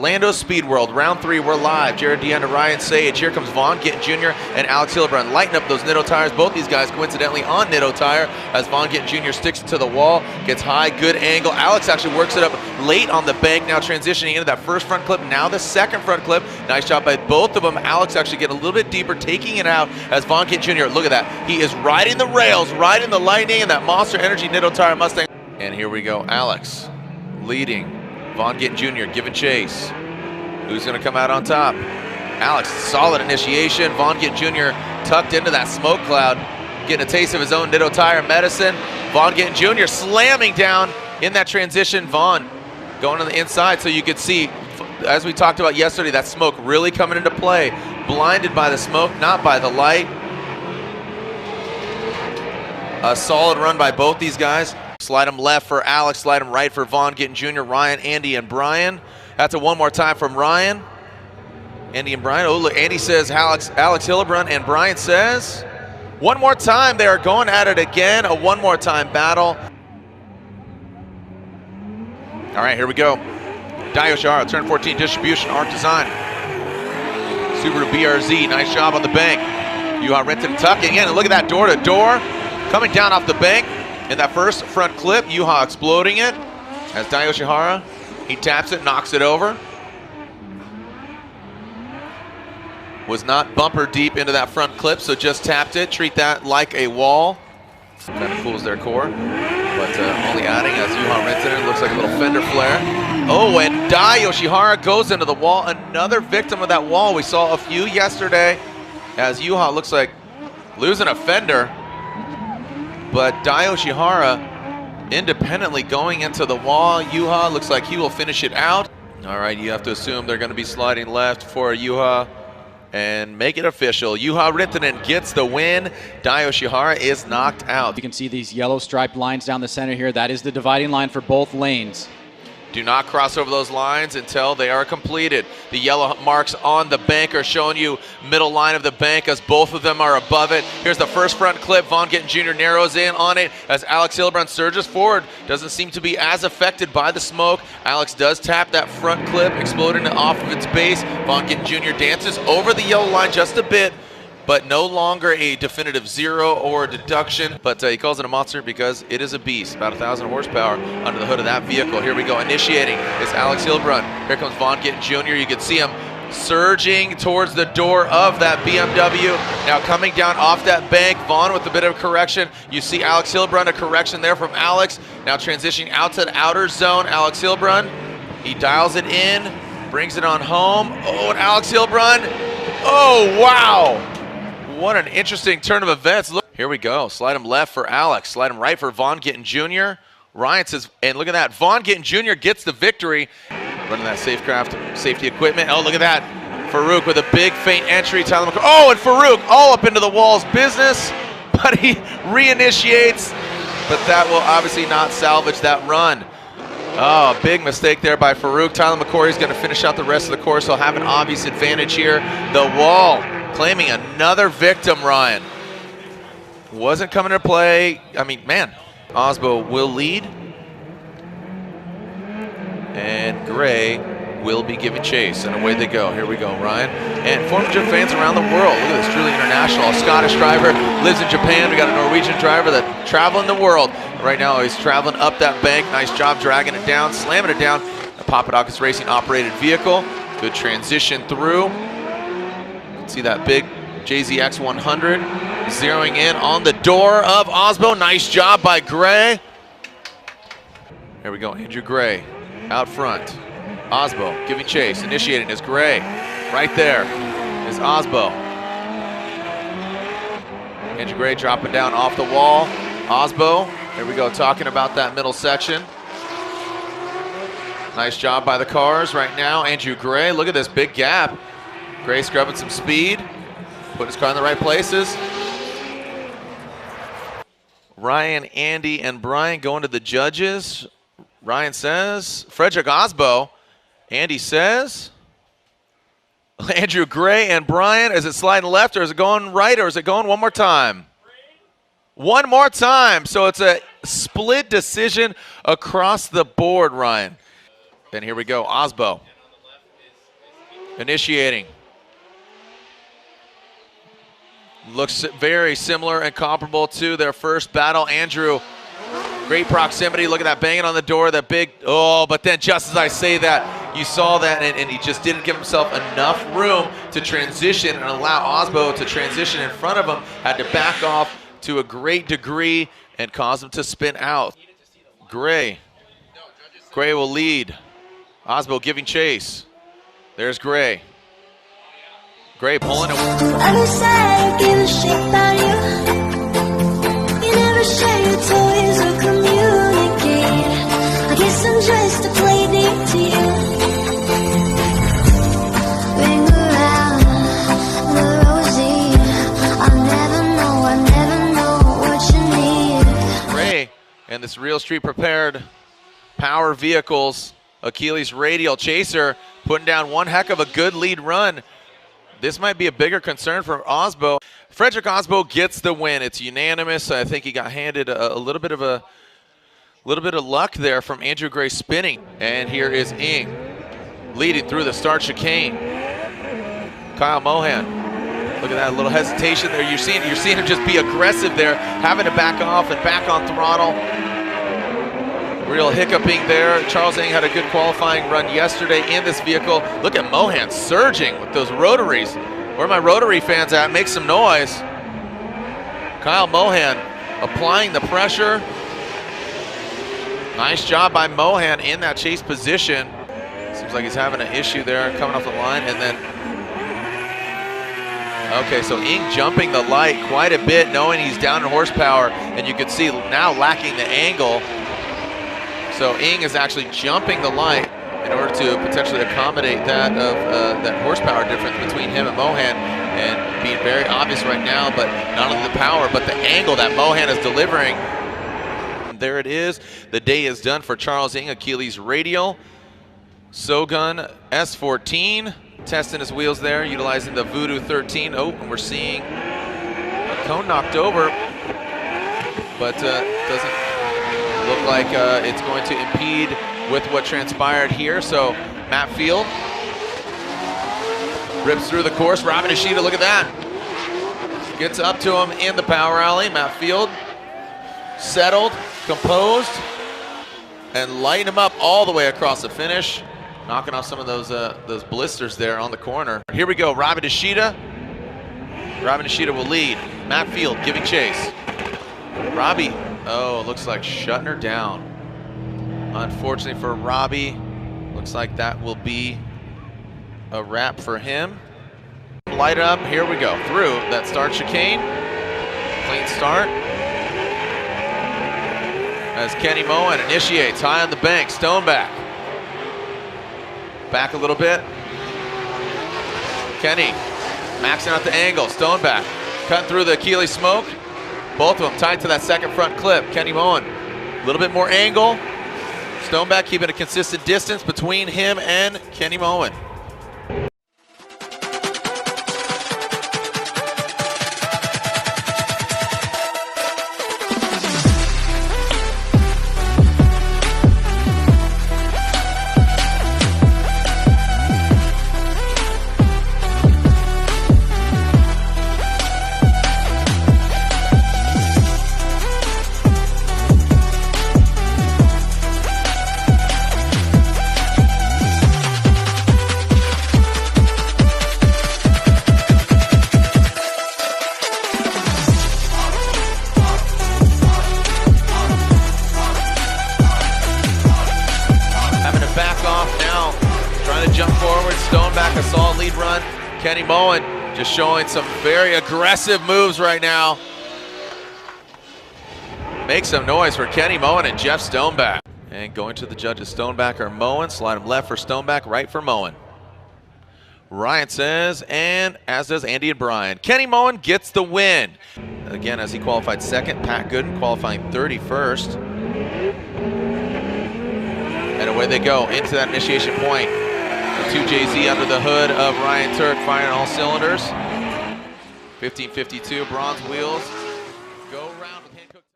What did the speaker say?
Orlando Speed World, round 3, we're live. Jared Deanna, Ryan Sage. Here comes Vaughn Gittin Jr. and Alex Hildebrand. Lighten up those Nitto tires. Both these guys coincidentally on Nitto tire as Vaughn Gittin Jr. sticks to the wall, gets high, good angle. Alex actually works it up late on the bank, now transitioning into that first front clip, now the second front clip. Nice job by both of them. Alex actually getting a little bit deeper, taking it out as Vaughn Gittin Jr. Look at that. He is riding the rails, riding the lightning in that Monster Energy Nitto tire Mustang. And here we go. Alex leading. Vaughn Gittin Jr. giving chase. Who's going to come out on top? Alex, solid initiation. Vaughn Gittin Jr. tucked into that smoke cloud, getting a taste of his own Nitto tire medicine. Vaughn Gittin Jr. slamming down in that transition. Vaughn going on the inside, so you could see, as we talked about yesterday, that smoke really coming into play. Blinded by the smoke, not by the light. A solid run by both these guys. Slide him left for Alex, slide him right for Vaughn Gittin Jr., Ryan, Andy, and Brian. That's a one more time from Ryan. Andy and Brian. Oh, look, Andy says Alex Hildebrand, and Brian says one more time. They are going at it again, a one more time battle. All right, here we go. Dio Shara, turn 14, distribution, arc design. Subaru BRZ, nice job on the bank. Yuha Renton tucking in, and look at that door to door. Coming down off the bank. In that first front clip, Yuha exploding it as Dio Shihara, he taps it, knocks it over. Was not bumper deep into that front clip, so just tapped it. Treat that like a wall. Kind of cools their core, but only adding as Yuha Renton. Looks like a little fender flare. Oh, and Dio Shihara goes into the wall. Another victim of that wall. We saw a few yesterday as Yuha looks like losing a fender. But Dio Shihara independently going into the wall. Yuha looks like he will finish it out. All right, you have to assume they're going to be sliding left for Yuha and make it official. Yuha Rittanen gets the win. Dio Shihara is knocked out. You can see these yellow striped lines down the center here. That is the dividing line for both lanes. Do not cross over those lines until they are completed. The yellow marks on the bank are showing you middle line of the bank as both of them are above it. Here's the first front clip. Vaughn Gittin Jr. narrows in on it as Alex Hildebrand surges forward. Doesn't seem to be as affected by the smoke. Alex does tap that front clip, exploding it off of its base. Vaughn Gittin Jr. dances over the yellow line just a bit, but no longer a definitive zero or deduction. But he calls it a monster because it is a beast. About 1,000 horsepower under the hood of that vehicle. Here we go. Initiating is Alex Hildebrand. Here comes Vaughn Gittin Jr. You can see him surging towards the door of that BMW. Now coming down off that bank, Vaughn with a bit of correction. You see Alex Hildebrand, a correction there from Alex. Now transitioning out to the outer zone. Alex Hildebrand, he dials it in, brings it on home. Oh, and Alex Hildebrand. Oh, wow. What an interesting turn of events. Look, here we go. Slide him left for Alex. Slide him right for Vaughn Gittin Jr. Ryan says, and look at that. Vaughn Gittin Jr. gets the victory. Running that Safecraft safety equipment. Oh, look at that. Farouk with a big feint entry. Tyler McCoy. Oh, and Farouk all up into the wall's business. But he reinitiates. But that will obviously not salvage that run. Oh, big mistake there by Farouk. Tyler McCoy is going to finish out the rest of the course. He'll have an obvious advantage here. The wall claiming another victim, Ryan. Wasn't coming to play. I mean, man, Osbo will lead. And Gray will be giving chase, and away they go. Here we go, Ryan. And Formula J fans around the world. Look at this, truly international. A Scottish driver, lives in Japan. We got a Norwegian driver that traveling the world. Right now he's traveling up that bank. Nice job dragging it down, slamming it down. A Papadakis Racing operated vehicle. Good transition through. See that big JZX 100 zeroing in on the door of Osbo. Nice job by Gray. There we go, Andrew Gray out front. Osbo giving chase, initiating is Gray. Right there is Osbo. Andrew Gray dropping down off the wall. Osbo, there we go, talking about that middle section. Nice job by the cars right now. Andrew Gray, look at this big gap. Gray scrubbing some speed, putting his car in the right places. Ryan, Andy, and Brian going to the judges. Ryan says, Frederick Osbo. Andy says, Andrew Gray and Brian, is it sliding left or is it going right or is it going one more time? One more time. So it's a split decision across the board, Ryan. And here we go, Osbo. initiating. Looks very similar and comparable to their first battle. Andrew, great proximity. Look at that banging on the door, that big, oh, but then just as I say that, you saw that, and he just didn't give himself enough room to transition and allow Osbo to transition in front of him. Had to back off to a great degree and cause him to spin out. Gray will lead. Osbo giving chase. There's Gray. Gray pulling it. I wish I give a shit about you. You never share your toys or communicate. I guess I'm just a play date to you. Ring around the rosy. I never know what you need. Gray and this Real Street Prepared Power Vehicles Achilles Radial Chaser putting down one heck of a good lead run. This might be a bigger concern for Osbo. Frederick Osbo gets the win. It's unanimous. I think he got handed a little bit of luck there from Andrew Gray spinning. And here is Ing leading through the start chicane. Kyle Mohan. Look at that little hesitation there. You're seeing him just be aggressive there, having to back off and back on throttle. Real hiccuping there. Charles Ing had a good qualifying run yesterday in this vehicle. Look at Mohan surging with those rotaries. Where are my rotary fans at? Make some noise. Kyle Mohan applying the pressure. Nice job by Mohan in that chase position. Seems like he's having an issue there coming off the line. And then, okay, so Ing jumping the light quite a bit, knowing he's down in horsepower. And you can see now lacking the angle. So Ing is actually jumping the light in order to potentially accommodate that horsepower difference between him and Mohan, and being very obvious right now, but not only the power, but the angle that Mohan is delivering. And there it is. The day is done for Charles Ing, Achilles Radial. Sogun S14, testing his wheels there, utilizing the Voodoo 13. Oh, and we're seeing a cone knocked over, but doesn't look like it's going to impede with what transpired here. So Matt Field rips through the course. Robin Ishida, look at that. Gets up to him in the power alley. Matt Field settled, composed, and lighting him up all the way across the finish, knocking off some of those blisters there on the corner. Here we go, Robin Ishida. Robin Ishida will lead. Matt Field giving chase. Robbie, oh, looks like shutting her down. Unfortunately for Robbie, looks like that will be a wrap for him. Light up, here we go, through that start chicane. Clean start. As Kenny Moen initiates high on the bank, Stoneback. Back a little bit. Kenny maxing out the angle, Stoneback cutting through the Achilles smoke. Both of them tied to that second front clip. Kenny Moen, a little bit more angle. Stoneback keeping a consistent distance between him and Kenny Moen. Jump forward, Stoneback, a solid lead run. Kenny Moen just showing some very aggressive moves right now. Make some noise for Kenny Moen and Jeff Stoneback. And going to the judges, Stoneback or Moen. Slide him left for Stoneback, right for Moen. Ryan says, and as does Andy and Brian. Kenny Moen gets the win. Again, as he qualified second, Pat Gooden qualifying 31st. And away they go into that initiation point. The 2JZ under the hood of Ryan Turk firing all cylinders. 1552 bronze wheels.